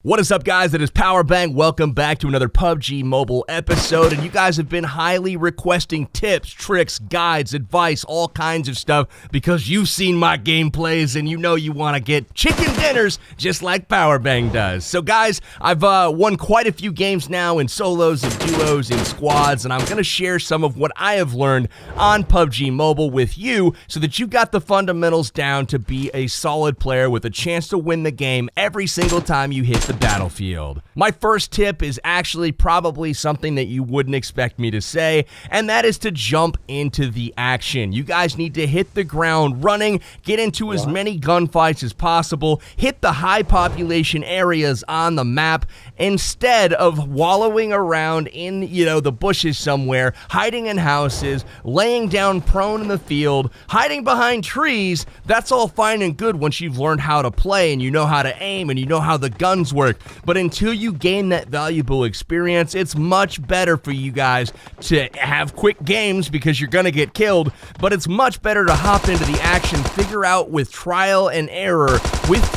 What is up, guys? It is Powerbang. Welcome back to another PUBG Mobile episode, and you guys have been highly requesting tips, tricks, guides, advice, all kinds of stuff because you've seen my gameplays and you know you want to get chicken dinners just like Powerbang does. So guys, I've won quite a few games now in solos and duos and squads, and I'm going to share some of what I have learned on PUBG Mobile with you so that you got the fundamentals down to be a solid player with a chance to win the game every single time you hit the battlefield. My first tip is actually probably something that you wouldn't expect me to say, and that is to jump into the action. You guys need to hit the ground running, get into as many gunfights as possible, hit the high population areas on the map instead of wallowing around in, the bushes somewhere, hiding in houses, laying down prone in the field, hiding behind trees. That's all fine and good once you've learned how to play and you know how to aim and you know how the guns work. But until you gain that valuable experience, it's much better for you guys to have quick games because you're gonna get killed, but it's much better to hop into the action, figure out with trial and error, with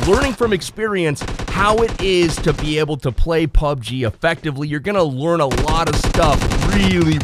learning from experience how it is to be able to play PUBG effectively. You're gonna learn a lot of stuff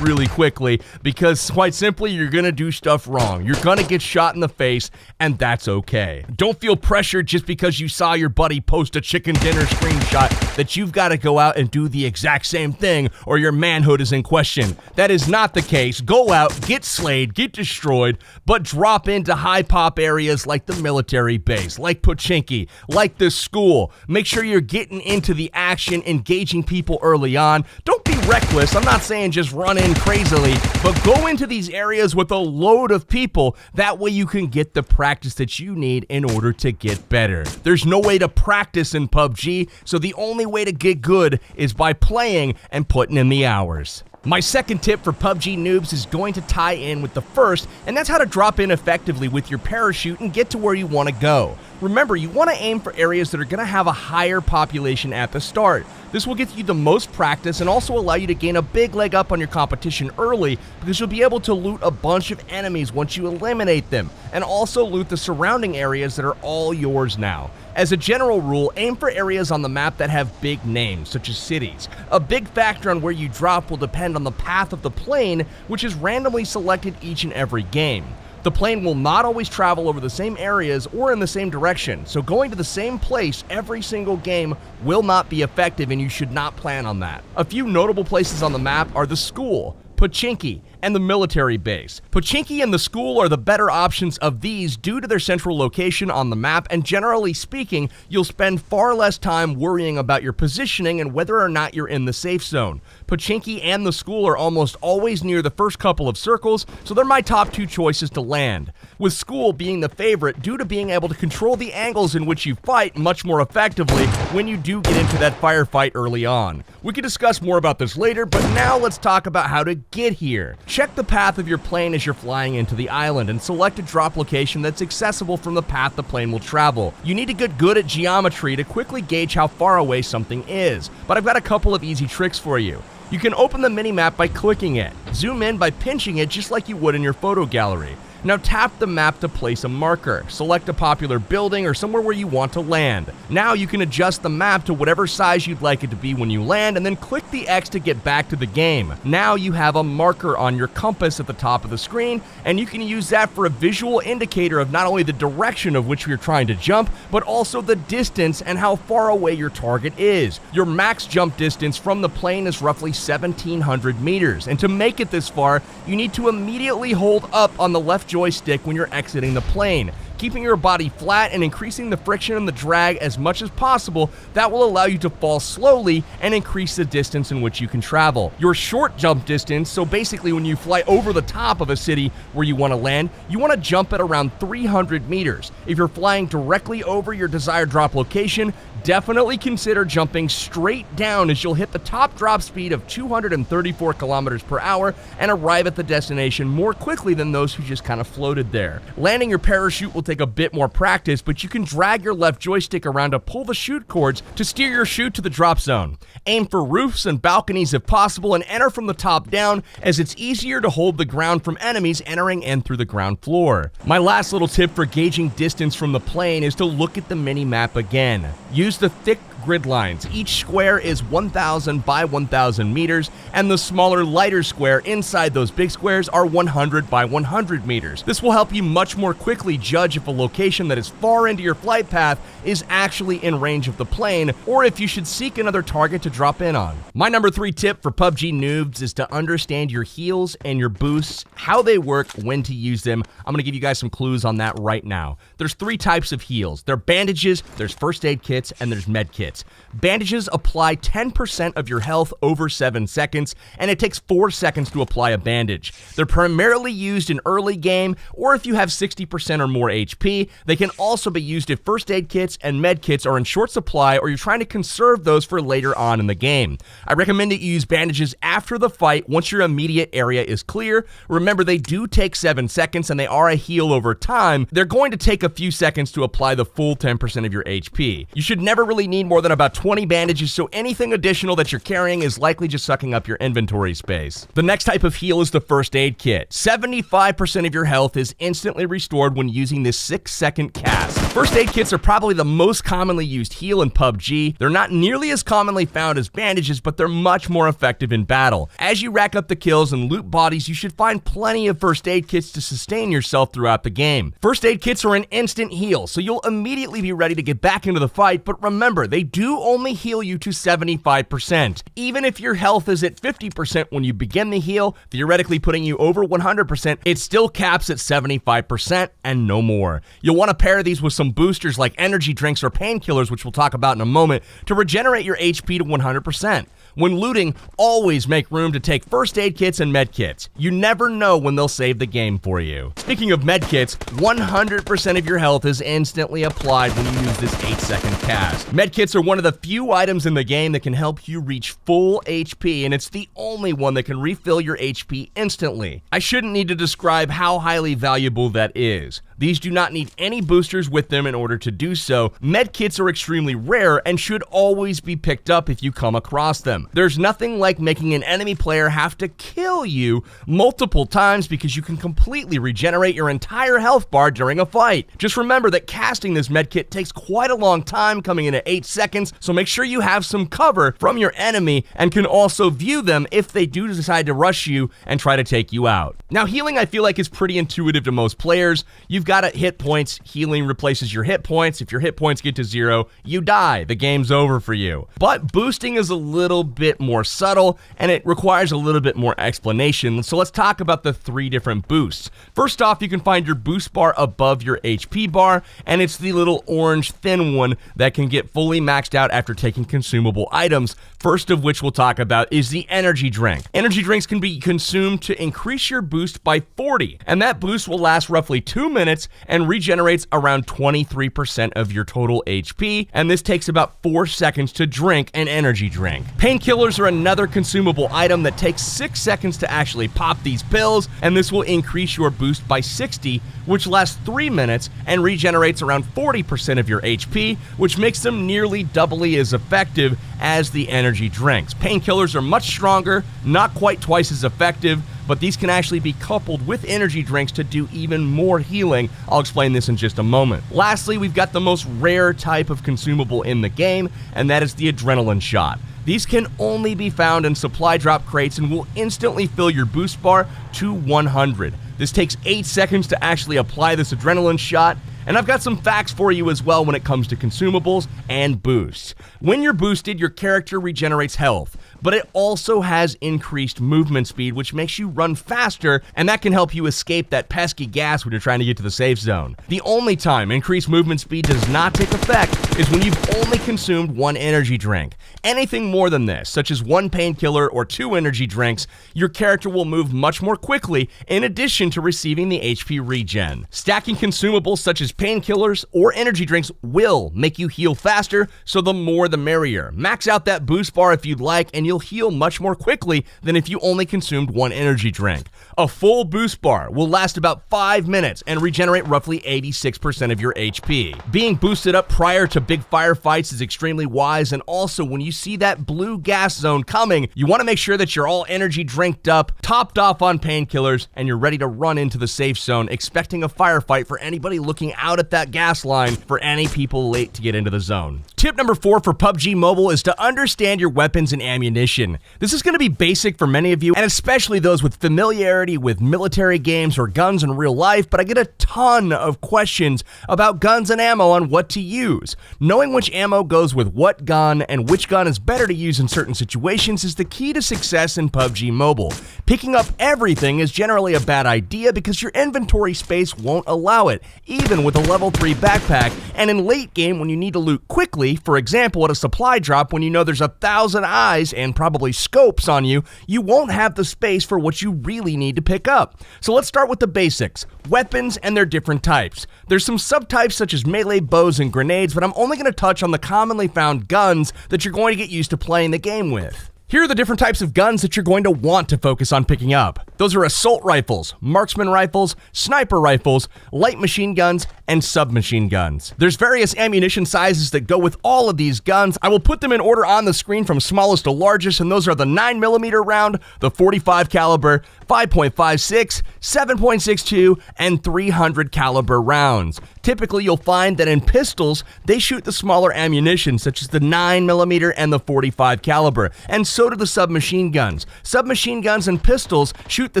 really quickly because, quite simply, you're gonna do stuff wrong. You're gonna get shot in the face, and that's okay. Don't feel pressured just because you saw your buddy post a chicken dinner screenshot that you've got to go out and do the exact same thing or your manhood is in question. That is not the case. Go out, get slayed, get destroyed, but drop into high pop areas like the military base, like Pochinki, like the school. Make sure you're getting into the action, engaging people early on. Don't be reckless. I'm not saying just run in crazily, but go into these areas with a load of people. That way you can get the practice that you need in order to get better. There's no way to practice in PUBG, so the only way to get good is by playing and putting in the hours. My second tip for PUBG noobs is going to tie in with the first, and that's how to drop in effectively with your parachute and get to where you want to go. Remember, you want to aim for areas that are going to have a higher population at the start. This will get you the most practice and also allow you to gain a big leg up on your competition early because you'll be able to loot a bunch of enemies once you eliminate them, and also loot the surrounding areas that are all yours now. As a general rule, aim for areas on the map that have big names, such as cities. A big factor on where you drop will depend on the path of the plane, which is randomly selected each and every game. The plane will not always travel over the same areas or in the same direction, so going to the same place every single game will not be effective, and you should not plan on that. A few notable places on the map are the school, Pochinki, and the military base. Pochinki and the school are the better options of these due to their central location on the map, and generally speaking, you'll spend far less time worrying about your positioning and whether or not you're in the safe zone. Pochinki and the school are almost always near the first couple of circles, so they're my top two choices to land, with school being the favorite due to being able to control the angles in which you fight much more effectively when you do get into that firefight early on. We can discuss more about this later, but now let's talk about how to get here. Check the path of your plane as you're flying into the island and select a drop location that's accessible from the path the plane will travel. You need to get good at geometry to quickly gauge how far away something is, but I've got a couple of easy tricks for you. You can open the minimap by clicking it. Zoom in by pinching it just like you would in your photo gallery. Now tap the map to place a marker. Select a popular building or somewhere where you want to land. Now you can adjust the map to whatever size you'd like it to be when you land, and then click the X to get back to the game. Now you have a marker on your compass at the top of the screen, and you can use that for a visual indicator of not only the direction of which you're trying to jump, but also the distance and how far away your target is. Your max jump distance from the plane is roughly 1,700 meters, and to make it this far, you need to immediately hold up on the left joystick when you're exiting the plane. Keeping your body flat and increasing the friction and the drag as much as possible, that will allow you to fall slowly and increase the distance in which you can travel. Your short jump distance, so basically when you fly over the top of a city where you want to land, you want to jump at around 300 meters. If you're flying directly over your desired drop location, definitely consider jumping straight down as you'll hit the top drop speed of 234 kilometers per hour and arrive at the destination more quickly than those who just kind of floated there. Landing your parachute will take a bit more practice, but you can drag your left joystick around to pull the chute cords to steer your chute to the drop zone. Aim for roofs and balconies if possible and enter from the top down, as it's easier to hold the ground from enemies entering in through the ground floor. My last little tip for gauging distance from the plane is to look at the mini-map again. Use the thick grid lines. Each square is 1,000 by 1,000 meters, and the smaller, lighter square inside those big squares are 100 by 100 meters. This will help you much more quickly judge if a location that is far into your flight path is actually in range of the plane, or if you should seek another target to drop in on. My number 3 tip for PUBG noobs is to understand your heals and your boosts, how they work, when to use them. I'm going to give you guys some clues on that right now. There's 3 types of heals. There are bandages, there's first aid kits, and there's med kits. Bandages apply 10% of your health over 7 seconds, and it takes 4 seconds to apply a bandage. They're primarily used in early game, or if you have 60% or more HP. They can also be used if first aid kits and med kits are in short supply, or you're trying to conserve those for later on in the game. I recommend that you use bandages after the fight once your immediate area is clear. Remember, they do take 7 seconds, and they are a heal over time. They're going to take a few seconds to apply the full 10% of your HP. You should never really need more than about 20 bandages, so anything additional that you're carrying is likely just sucking up your inventory space. The next type of heal is the first aid kit. 75% of your health is instantly restored when using this 6-second cast. First aid kits are probably the most commonly used heal in PUBG. They're not nearly as commonly found as bandages, but they're much more effective in battle. As you rack up the kills and loot bodies, you should find plenty of first aid kits to sustain yourself throughout the game. First aid kits are an instant heal, so you'll immediately be ready to get back into the fight, but remember, they do only heal you to 75%. Even if your health is at 50% when you begin the heal, theoretically putting you over 100%, it still caps at 75% and no more. You'll want to pair these with some boosters like energy drinks or painkillers, which we'll talk about in a moment, to regenerate your HP to 100%. When looting, always make room to take first aid kits and med kits. You never know when they'll save the game for you. Speaking of med kits, 100% of your health is instantly applied when you use this 8-second cast. Med kits are one of the few items in the game that can help you reach full HP, and it's the only one that can refill your HP instantly. I shouldn't need to describe how highly valuable that is. These do not need any boosters with them in order to do so. Med kits are extremely rare and should always be picked up if you come across them. There's nothing like making an enemy player have to kill you multiple times because you can completely regenerate your entire health bar during a fight. Just remember that casting this med kit takes quite a long time, coming in at 8 seconds, so make sure you have some cover from your enemy and can also view them if they do decide to rush you and try to take you out. Now, healing I feel like is pretty intuitive to most players. You've got hit points. Healing replaces your hit points. If your hit points get to 0, you die. The game's over for you. But boosting is a little bit more subtle, and it requires a little bit more explanation. So let's talk about the 3 different boosts. First off, you can find your boost bar above your HP bar, and it's the little orange thin one that can get fully maxed out after taking consumable items. First of which we'll talk about is the energy drink. Energy drinks can be consumed to increase your boost by 40, and that boost will last roughly 2 minutes and regenerates around 23% of your total HP, and this takes about 4 seconds to drink an energy drink. Painkillers are another consumable item that takes 6 seconds to actually pop these pills, and this will increase your boost by 60, which lasts 3 minutes and regenerates around 40% of your HP, which makes them nearly doubly as effective as the energy drinks. Painkillers are much stronger, not quite twice as effective, but these can actually be coupled with energy drinks to do even more healing. I'll explain this in just a moment. Lastly, we've got the most rare type of consumable in the game, and that is the adrenaline shot. These can only be found in supply drop crates and will instantly fill your boost bar to 100. This takes 8 seconds to actually apply this adrenaline shot, and I've got some facts for you as well when it comes to consumables and boosts. When you're boosted, your character regenerates health, but it also has increased movement speed, which makes you run faster, and that can help you escape that pesky gas when you're trying to get to the safe zone. The only time increased movement speed does not take effect is when you've only consumed 1 energy drink. Anything more than this, such as 1 painkiller or 2 energy drinks, your character will move much more quickly in addition to receiving the HP regen. Stacking consumables such as painkillers or energy drinks will make you heal faster, so the more the merrier. Max out that boost bar if you'd like, and you'll heal much more quickly than if you only consumed 1 energy drink. A full boost bar will last about 5 minutes and regenerate roughly 86% of your HP. Being boosted up prior to of big firefights is extremely wise, and also when you see that blue gas zone coming, you want to make sure that you're all energy drinked up, topped off on painkillers, and you're ready to run into the safe zone, expecting a firefight for anybody looking out at that gas line for any people late to get into the zone. Tip number 4 for PUBG Mobile is to understand your weapons and ammunition. This is going to be basic for many of you, and especially those with familiarity with military games or guns in real life, but I get a ton of questions about guns and ammo on what to use. Knowing which ammo goes with what gun and which gun is better to use in certain situations is the key to success in PUBG Mobile. Picking up everything is generally a bad idea because your inventory space won't allow it, even with a level 3 backpack, and in late game when you need to loot quickly, for example at a supply drop when you know there's 1,000 eyes and probably scopes on you, you won't have the space for what you really need to pick up. So let's start with the basics. Weapons and their different types. There's some subtypes such as melee bows and grenades, but I'm only going to touch on the commonly found guns that you're going to get used to playing the game with. Here are the different types of guns that you're going to want to focus on picking up. Those are assault rifles, marksman rifles, sniper rifles, light machine guns, and submachine guns. There's various ammunition sizes that go with all of these guns. I will put them in order on the screen from smallest to largest, and those are the 9mm round, the 45 caliber, 5.56, 7.62, and 300 caliber rounds. Typically, you'll find that in pistols, they shoot the smaller ammunition, such as the 9mm and the 45 caliber, and so do the submachine guns. Submachine guns and pistols shoot the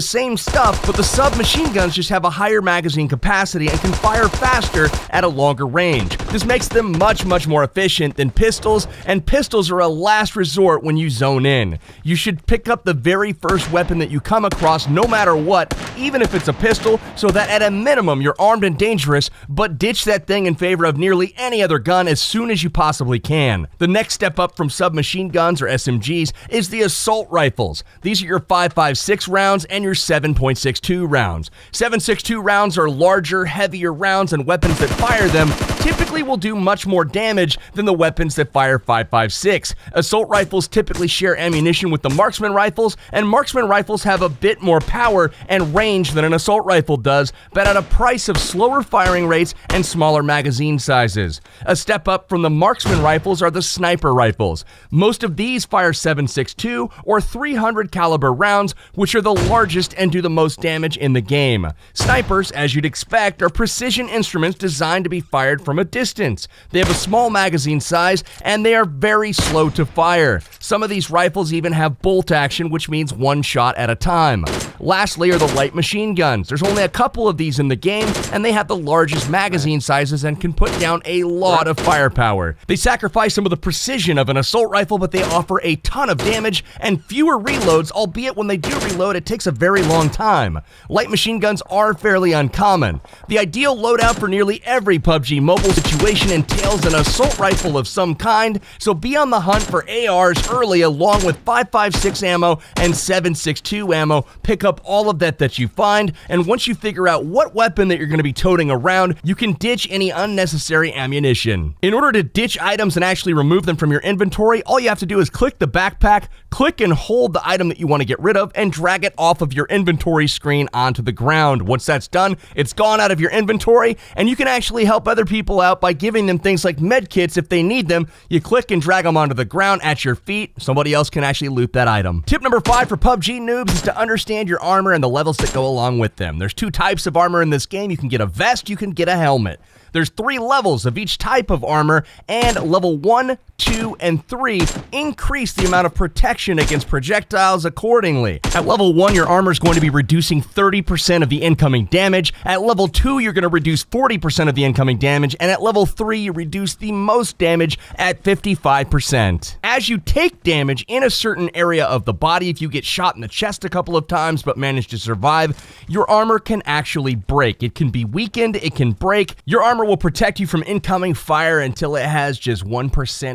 same stuff, but the submachine guns just have a higher magazine capacity and can fire faster at a longer range. This makes them much more efficient than pistols, and pistols are a last resort when you zone in. You should pick up the very first weapon that you come across no matter what, even if it's a pistol, so that at a minimum you're armed and dangerous, but ditch that thing in favor of nearly any other gun as soon as you possibly can. The next step up from submachine guns or SMGs is the assault rifles. These are your 5.56 rounds and your 7.62 rounds. 7.62 rounds are larger, heavier rounds, and weapons that fire them typically will do much more damage than the weapons that fire 5.56. Assault rifles typically share ammunition with the marksman rifles, and marksman rifles have a bit more power and range than an assault rifle does, but at a price of slower firing rates and smaller magazine sizes. A step up from the marksman rifles are the sniper rifles. Most of these fire 7.62 or 300 caliber rounds, which are the largest and do the most damage in the game. Snipers, as you'd expect, are precision instruments designed to be fired from a distance. They have a small magazine size and they are very slow to fire. Some of these rifles even have bolt action, which means one shot at a time. Lastly are the light machine guns. There's only a couple of these in the game, and they have the largest magazine sizes and can put down a lot of firepower. They sacrifice some of the precision of an assault rifle, but they offer a ton of damage and fewer reloads, albeit when they do reload, it takes a very long time. Light machine guns are fairly uncommon. The ideal loadout for nearly every PUBG Mobile situation entails an assault rifle of some kind, so be on the hunt for ARs early along with 5.56 ammo and 7.62 ammo. Pick up all of that you find, and once you figure out what weapon that you're going to be toting around, you can ditch any unnecessary ammunition. In order to ditch items and actually remove them from your inventory, all you have to do is click the backpack, click and hold the item that you want to get rid of, and drag it off of your inventory screen onto the ground. Once that's done, it's gone out of your inventory, and you can actually help other people out by giving them things like med kits if they need them. You click and drag them onto the ground at your feet. Somebody else can actually loot that item. Tip number 5 for PUBG noobs is to understand your armor and the levels that go along with them. There's 2 types of armor in this game. You can get a vest, you can get a helmet. There's 3 levels of each type of armor, and level 1, 2, and 3 increase the amount of protection against projectiles accordingly. At level 1, your armor is going to be reducing 30% of the incoming damage. At level 2, you're going to reduce 40% of the incoming damage, and at level 3, you reduce the most damage at 55%. As you take damage in a certain area of the body, if you get shot in the chest a couple of times but manage to survive, your armor can actually break. It can be weakened, it can break. Your armor will protect you from incoming fire until it has just 1%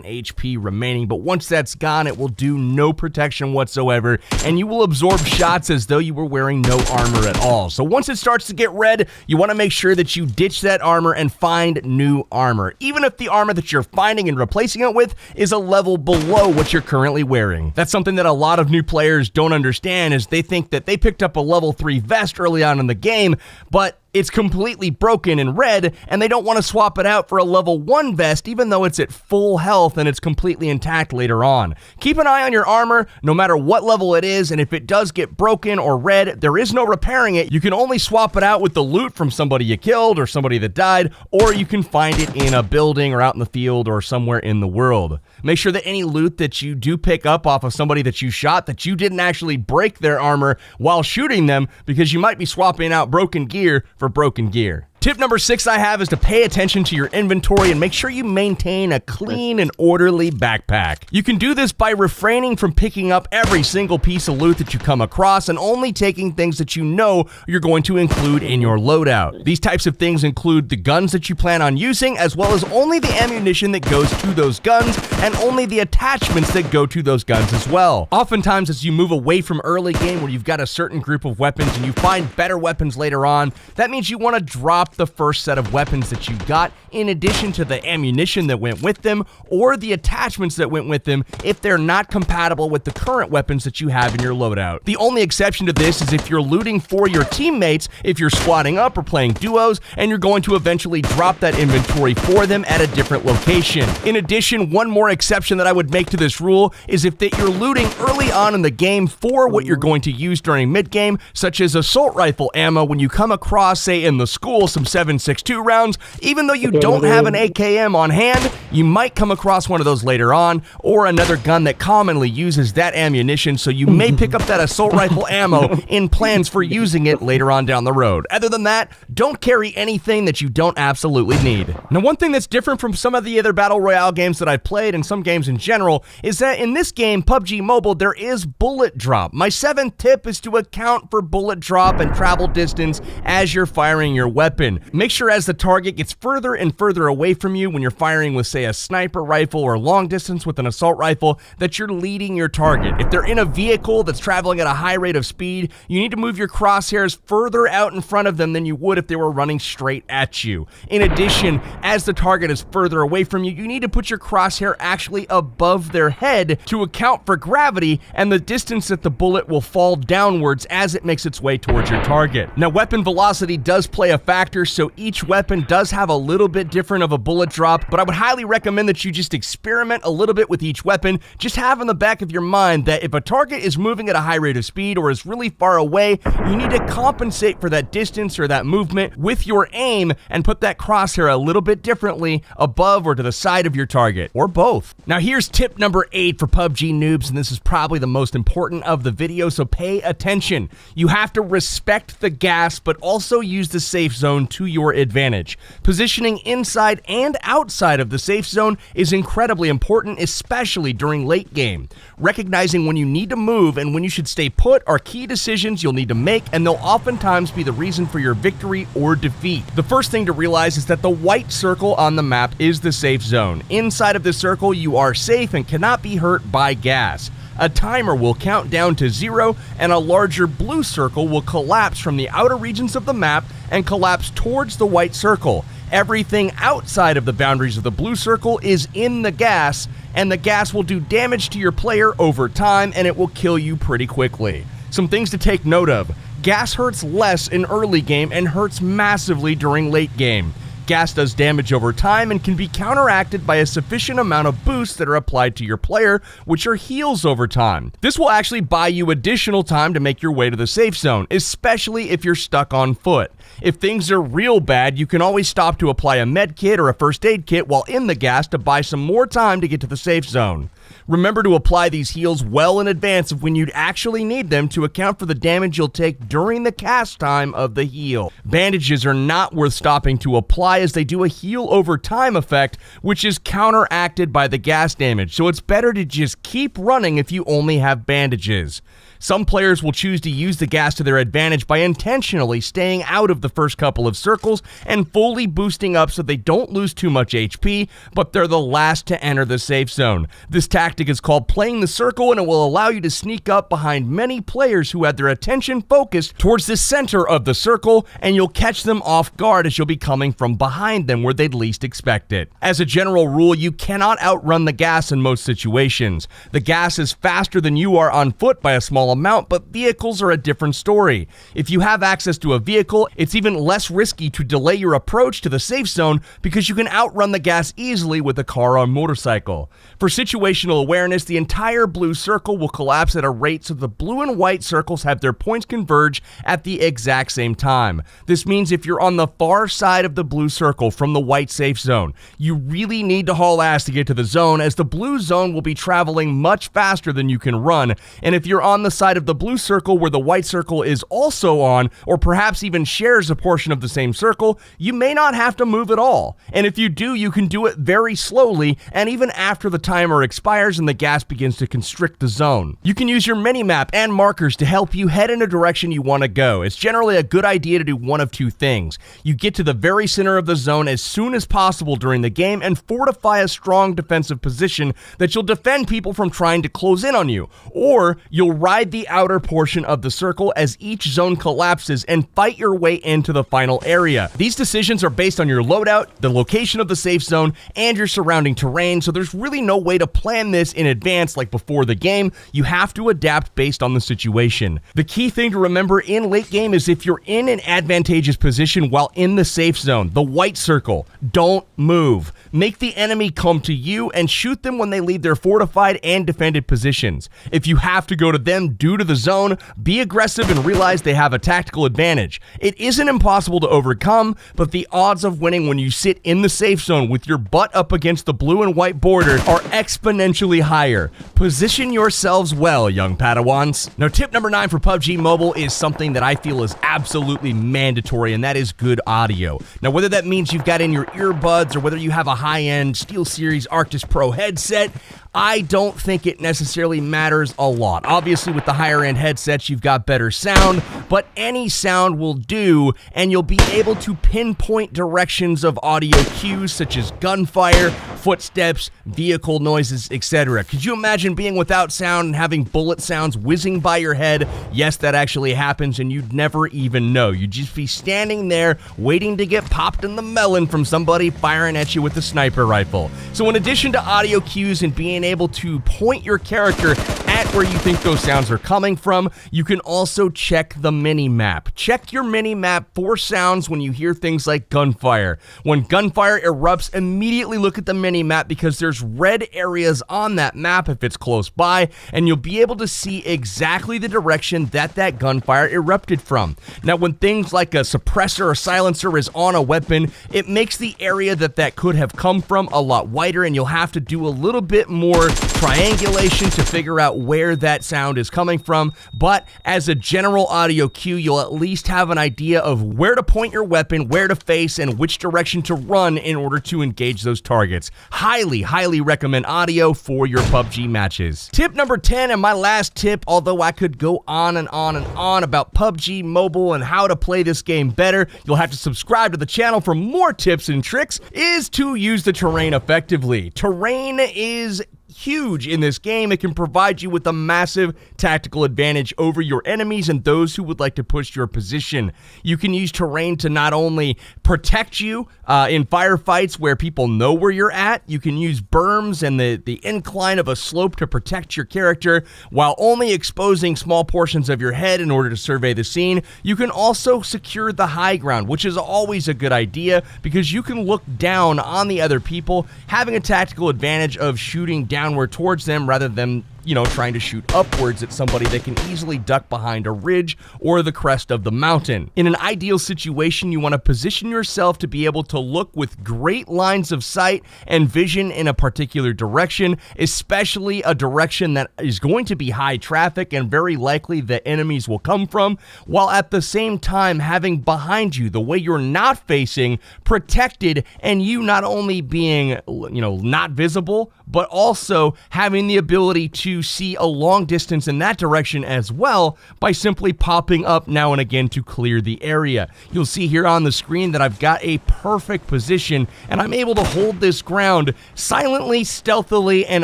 HP remaining, but once that's gone, it will do no protection whatsoever, and you will absorb shots as though you were wearing no armor at all. So once it starts to get red, you want to make sure that you ditch that armor and find new armor, even if the armor that you're finding and replacing it with is a level below what you're currently wearing. That's something that a lot of new players don't understand, is they think that they picked up a level 3 vest early on in the game, but it's completely broken and red, and they don't want to swap it out for a level 1 vest even though it's at full health and it's completely intact later on. Keep an eye on your armor no matter what level it is, and if it does get broken or red, there is no repairing it. You can only swap it out with the loot from somebody you killed or somebody that died, or you can find it in a building or out in the field or somewhere in the world. Make sure that any loot that you do pick up off of somebody that you shot, that you didn't actually break their armor while shooting them, because you might be swapping out broken gear for broken gear. Tip number 6 I have is to pay attention to your inventory and make sure you maintain a clean and orderly backpack. You can do this by refraining from picking up every single piece of loot that you come across and only taking things that you know you're going to include in your loadout. These types of things include the guns that you plan on using, as well as only the ammunition that goes to those guns and only the attachments that go to those guns as well. Oftentimes, as you move away from early game where you've got a certain group of weapons and you find better weapons later on, that means you want to drop the first set of weapons that you got in addition to the ammunition that went with them or the attachments that went with them if they're not compatible with the current weapons that you have in your loadout. The only exception to this is if you're looting for your teammates, if you're squatting up or playing duos, and you're going to eventually drop that inventory for them at a different location. In addition, one more exception that I would make to this rule is if that you're looting early on in the game for what you're going to use during mid-game, such as assault rifle ammo when you come across, say in the school, some 7.62 rounds. Even though you don't have an AKM on hand, you might come across one of those later on, or another gun that commonly uses that ammunition, so you may pick up that assault rifle ammo in plans for using it later on down the road. Other than that, don't carry anything that you don't absolutely need. Now, one thing that's different from some of the other Battle Royale games that I've played, and some games in general, is that in this game, PUBG Mobile, there is bullet drop. My 7th tip is to account for bullet drop and travel distance as you're firing your weapon. Make sure as the target gets further and further away from you when you're firing with, say, a sniper rifle or long distance with an assault rifle, that you're leading your target. If they're in a vehicle that's traveling at a high rate of speed, you need to move your crosshairs further out in front of them than you would if they were running straight at you. In addition, as the target is further away from you, you need to put your crosshair actually above their head to account for gravity and the distance that the bullet will fall downwards as it makes its way towards your target. Now, weapon velocity does play a factor, so each weapon does have a little bit different of a bullet drop, but I would highly recommend that you just experiment a little bit with each weapon. Just have in the back of your mind that if a target is moving at a high rate of speed or is really far away, you need to compensate for that distance or that movement with your aim and put that crosshair a little bit differently above or to the side of your target, or both. Now, here's tip number 8 for PUBG noobs, and this is probably the most important of the video, so pay attention. You have to respect the gas, but also use the safe zone to your advantage. Positioning inside and outside of the safe zone is incredibly important, especially during late game. Recognizing when you need to move and when you should stay put are key decisions you'll need to make, and they'll oftentimes be the reason for your victory or defeat. The first thing to realize is that the white circle on the map is the safe zone. Inside of this circle, you are safe and cannot be hurt by gas. A timer will count down to 0, and a larger blue circle will collapse from the outer regions of the map and collapse towards the white circle. Everything outside of the boundaries of the blue circle is in the gas, and the gas will do damage to your player over time, and it will kill you pretty quickly. Some things to take note of. Gas hurts less in early game and hurts massively during late game. Gas does damage over time and can be counteracted by a sufficient amount of boosts that are applied to your player, which are heals over time. This will actually buy you additional time to make your way to the safe zone, especially if you're stuck on foot. If things are real bad, you can always stop to apply a med kit or a first aid kit while in the gas to buy some more time to get to the safe zone. Remember to apply these heals well in advance of when you'd actually need them to account for the damage you'll take during the cast time of the heal. Bandages are not worth stopping to apply as they do a heal over time effect, which is counteracted by the gas damage, so it's better to just keep running if you only have bandages. Some players will choose to use the gas to their advantage by intentionally staying out of the first couple of circles and fully boosting up so they don't lose too much HP, but they're the last to enter the safe zone. This tactic tactic is called playing the circle, and it will allow you to sneak up behind many players who have their attention focused towards the center of the circle, and you'll catch them off guard as you'll be coming from behind them where they'd least expect it. As a general rule, you cannot outrun the gas in most situations. The gas is faster than you are on foot by a small amount, but vehicles are a different story. If you have access to a vehicle, it's even less risky to delay your approach to the safe zone because you can outrun the gas easily with a car or motorcycle. For situational awareness, the entire blue circle will collapse at a rate so the blue and white circles have their points converge at the exact same time. This means if you're on the far side of the blue circle from the white safe zone, you really need to haul ass to get to the zone, as the blue zone will be traveling much faster than you can run. And if you're on the side of the blue circle where the white circle is also on, or perhaps even shares a portion of the same circle, you may not have to move at all. And if you do, you can do it very slowly, and even after the timer expires and the gas begins to constrict the zone. You can use your mini-map and markers to help you head in a direction you want to go. It's generally a good idea to do one of two things. You get to the very center of the zone as soon as possible during the game and fortify a strong defensive position that you'll defend people from trying to close in on you. Or you'll ride the outer portion of the circle as each zone collapses and fight your way into the final area. These decisions are based on your loadout, the location of the safe zone, and your surrounding terrain, so there's really no way to plan this in advance like before the game. You have to adapt based on the situation. The key thing to remember in late game is if you're in an advantageous position while in the safe zone, the white circle, don't move. Make the enemy come to you and shoot them when they leave their fortified and defended positions. If you have to go to them due to the zone, be aggressive and realize they have a tactical advantage. It isn't impossible to overcome, but the odds of winning when you sit in the safe zone with your butt up against the blue and white border are exponentially higher. Position yourselves well, young Padawans. Now, tip number 9 for PUBG Mobile is something that I feel is absolutely mandatory, and that is good audio. Now, whether that means you've got in your earbuds or whether you have a high-end SteelSeries Arctis Pro headset, I don't think it necessarily matters a lot. Obviously, with the higher-end headsets, you've got better sound, but any sound will do, and you'll be able to pinpoint directions of audio cues such as gunfire, footsteps, vehicle noises, etc. Could you imagine being without sound and having bullet sounds whizzing by your head? Yes, that actually happens, and you'd never even know. You'd just be standing there waiting to get popped in the melon from somebody firing at you with a sniper rifle. So in addition to audio cues and being able to point your character at where you think those sounds are coming from, you can also check the mini-map. Check your mini-map for sounds when you hear things like gunfire. When gunfire erupts, immediately look at the mini-map because there's red areas on that map if it's close by, and you'll be able to see exactly the direction that that gunfire erupted from. Now, when things like a suppressor or silencer is on a weapon, it makes the area that could have come from a lot wider, and you'll have to do a little bit more triangulation to figure out where that sound is coming from. But as a general audio cue, you'll at least have an idea of where to point your weapon, where to face, and which direction to run in order to engage those targets. Highly, highly recommend audio for your PUBG matches. Tip number 10, and my last tip, although I could go on and on and on about PUBG Mobile and how to play this game better, you'll have to subscribe to the channel for more tips and tricks, is to use the terrain effectively. Terrain is huge in this game. It can provide you with a massive tactical advantage over your enemies and those who would like to push your position. You can use terrain to not only protect you in firefights where people know where you're at, you can use berms and the incline of a slope to protect your character while only exposing small portions of your head in order to survey the scene. You can also secure the high ground, which is always a good idea because you can look down on the other people, having a tactical advantage of shooting downward towards them rather than trying to shoot upwards at somebody that can easily duck behind a ridge or the crest of the mountain. In an ideal situation, you want to position yourself to be able to look with great lines of sight and vision in a particular direction, especially a direction that is going to be high traffic and very likely the enemies will come from, while at the same time having behind you, the way you're not facing, protected, and you not only being, not visible, but also having the ability to to see a long distance in that direction as well by simply popping up now and again to clear the area. You'll see here on the screen that I've got a perfect position, and I'm able to hold this ground silently, stealthily, and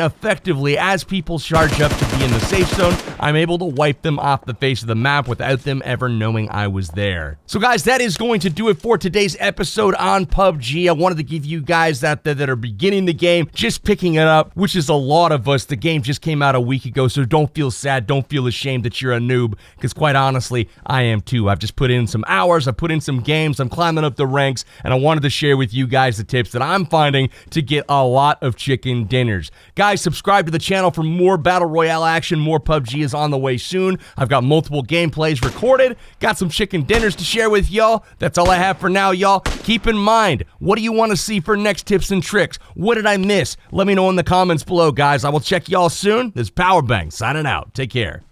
effectively. As people charge up to be in the safe zone, I'm able to wipe them off the face of the map without them ever knowing I was there. So guys, that is going to do it for today's episode on PUBG. I wanted to give you guys that are beginning the game, just picking it up, which is a lot of us. The game just came out a week ago, so don't feel sad, don't feel ashamed that you're a noob, because quite honestly, I am too. I've just put in some hours, I've put in some games, I'm climbing up the ranks, and I wanted to share with you guys the tips that I'm finding to get a lot of chicken dinners. Guys, subscribe to the channel for more Battle Royale action. More PUBG is on the way soon. I've got multiple gameplays recorded, got some chicken dinners to share with y'all. That's all I have for now, y'all. Keep in mind, what do you want to see for next tips and tricks? What did I miss? Let me know in the comments below, guys. I will check y'all soon. This is Powerbang signing out. Take care.